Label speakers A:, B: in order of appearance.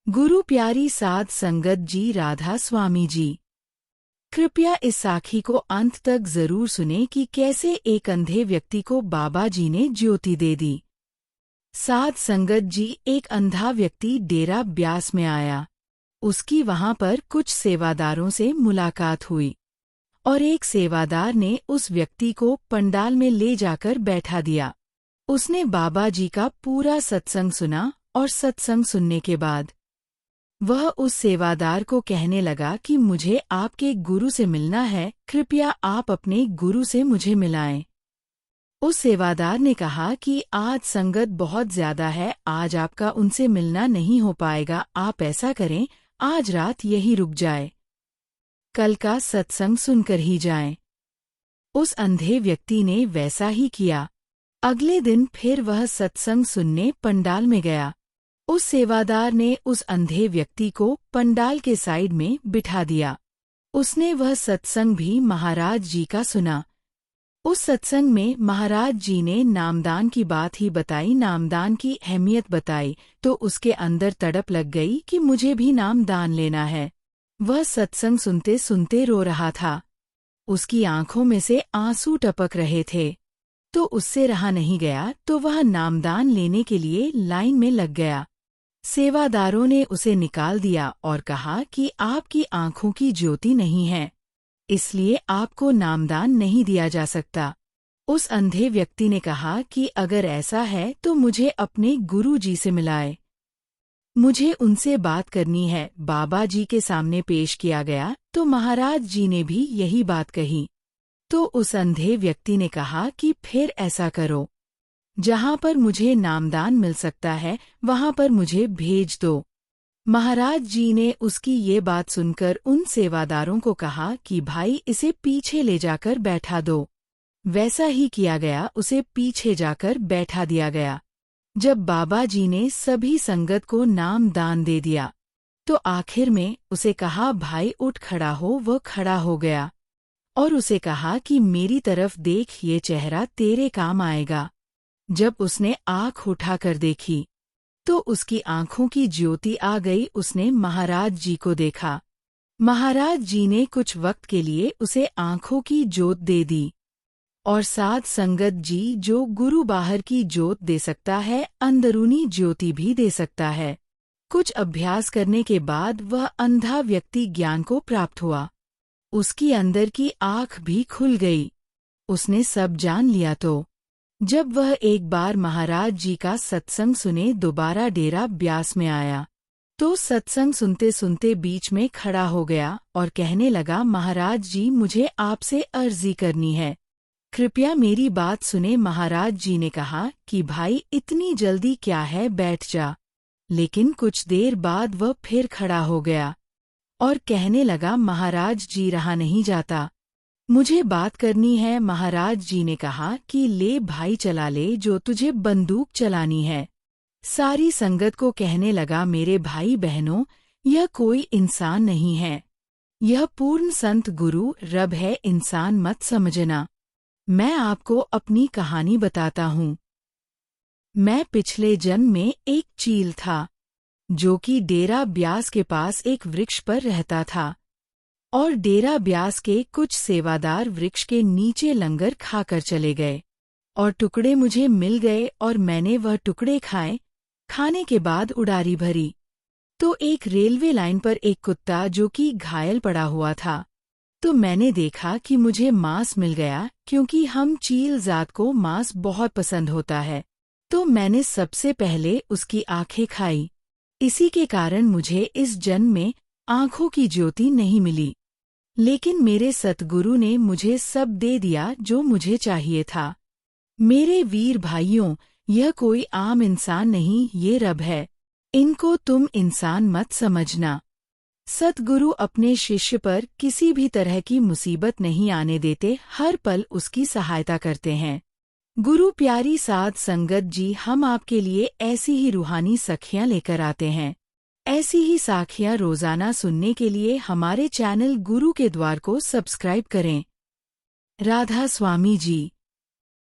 A: गुरु प्यारी साध संगत जी, राधा स्वामी जी। कृपया इस साखी को अंत तक जरूर सुने कि कैसे एक अंधे व्यक्ति को बाबा जी ने ज्योति दे दी। साध संगत जी, एक अंधा व्यक्ति डेरा ब्यास में आया। उसकी वहां पर कुछ सेवादारों से मुलाकात हुई और एक सेवादार ने उस व्यक्ति को पंडाल में ले जाकर बैठा दिया। उसने बाबा जी का पूरा सत्संग सुना और सत्संग सुनने के बाद वह उस सेवादार को कहने लगा कि मुझे आपके गुरु से मिलना है, कृपया आप अपने गुरु से मुझे मिलाएं। उस सेवादार ने कहा कि आज संगत बहुत ज्यादा है, आज आपका उनसे मिलना नहीं हो पाएगा। आप ऐसा करें, आज रात यही रुक जाए, कल का सत्संग सुनकर ही जाएं। उस अंधे व्यक्ति ने वैसा ही किया। अगले दिन फिर वह सत्संग सुनने पंडाल में गया। उस सेवादार ने उस अंधे व्यक्ति को पंडाल के साइड में बिठा दिया। उसने वह सत्संग भी महाराज जी का सुना। उस सत्संग में महाराज जी ने नामदान की बात ही बताई, नामदान की अहमियत बताई, तो उसके अंदर तड़प लग गई कि मुझे भी नामदान लेना है। वह सत्संग सुनते सुनते रो रहा था। उसकी आंखों में से आंसू टपक रहे थे, तो उससे रहा नहीं गया, तो वह नामदान लेने के लिए लाइन में लग गया। सेवादारों ने उसे निकाल दिया और कहा कि आपकी आंखों की ज्योति नहीं है, इसलिए आपको नामदान नहीं दिया जा सकता। उस अंधे व्यक्ति ने कहा कि अगर ऐसा है तो मुझे अपने गुरु जी से मिलाए, मुझे उनसे बात करनी है। बाबा जी के सामने पेश किया गया तो महाराज जी ने भी यही बात कही। तो उस अंधे व्यक्ति ने कहा कि फिर ऐसा करो, जहां पर मुझे नामदान मिल सकता है वहां पर मुझे भेज दो। महाराज जी ने उसकी ये बात सुनकर उन सेवादारों को कहा कि भाई इसे पीछे ले जाकर बैठा दो। वैसा ही किया गया, उसे पीछे जाकर बैठा दिया गया। जब बाबा जी ने सभी संगत को नामदान दे दिया तो आखिर में उसे कहा भाई उठ खड़ा हो। वह खड़ा हो गया और उसे कहा कि मेरी तरफ देख, ये चेहरा तेरे काम आएगा। जब उसने आँख उठाकर देखी तो उसकी आँखों की ज्योति आ गई। उसने महाराज जी को देखा। महाराज जी ने कुछ वक्त के लिए उसे आँखों की ज्योत दे दी। और साध संगत जी, जो गुरु बाहर की ज्योत दे सकता है, अंदरूनी ज्योति भी दे सकता है। कुछ अभ्यास करने के बाद वह अंधा व्यक्ति ज्ञान को प्राप्त हुआ। उसकी अंदर की आँख भी खुल गई। उसने सब जान लिया। तो जब वह एक बार महाराज जी का सत्संग सुने दोबारा डेरा ब्यास में आया, तो सत्संग सुनते सुनते बीच में खड़ा हो गया और कहने लगा, महाराज जी मुझे आपसे अर्जी करनी है, कृपया मेरी बात सुने। महाराज जी ने कहा कि भाई इतनी जल्दी क्या है, बैठ जा। लेकिन कुछ देर बाद वह फिर खड़ा हो गया और कहने लगा, महाराज जी रहा नहीं जाता, मुझे बात करनी है। महाराज जी ने कहा कि ले भाई चला ले, जो तुझे बंदूक चलानी है। सारी संगत को कहने लगा, मेरे भाई बहनों, यह कोई इंसान नहीं है, यह पूर्ण संत गुरु रब है, इंसान मत समझना। मैं आपको अपनी कहानी बताता हूँ। मैं पिछले जन्म में एक चील था, जो कि डेरा ब्यास के पास एक वृक्ष पर रहता था। और डेरा ब्यास के कुछ सेवादार वृक्ष के नीचे लंगर खाकर चले गए और टुकड़े मुझे मिल गए और मैंने वह टुकड़े खाए। खाने के बाद उड़ारी भरी तो एक रेलवे लाइन पर एक कुत्ता जो कि घायल पड़ा हुआ था। तो मैंने देखा कि मुझे मांस मिल गया, क्योंकि हम चील जात को मांस बहुत पसंद होता है। तो मैंने सबसे पहले उसकी आंखें खाई। इसी के कारण मुझे इस जन्म में आंखों की ज्योति नहीं मिली, लेकिन मेरे सतगुरु ने मुझे सब दे दिया जो मुझे चाहिए था। मेरे वीर भाइयों, यह कोई आम इंसान नहीं, ये रब है, इनको तुम इंसान मत समझना। सतगुरु अपने शिष्य पर किसी भी तरह की मुसीबत नहीं आने देते, हर पल उसकी सहायता करते हैं। गुरु प्यारी साध संगत जी, हम आपके लिए ऐसी ही रूहानी सखियां लेकर आते हैं। ऐसी ही साखियां रोजाना सुनने के लिए हमारे चैनल गुरु के द्वार को सब्सक्राइब करें। राधा स्वामी जी।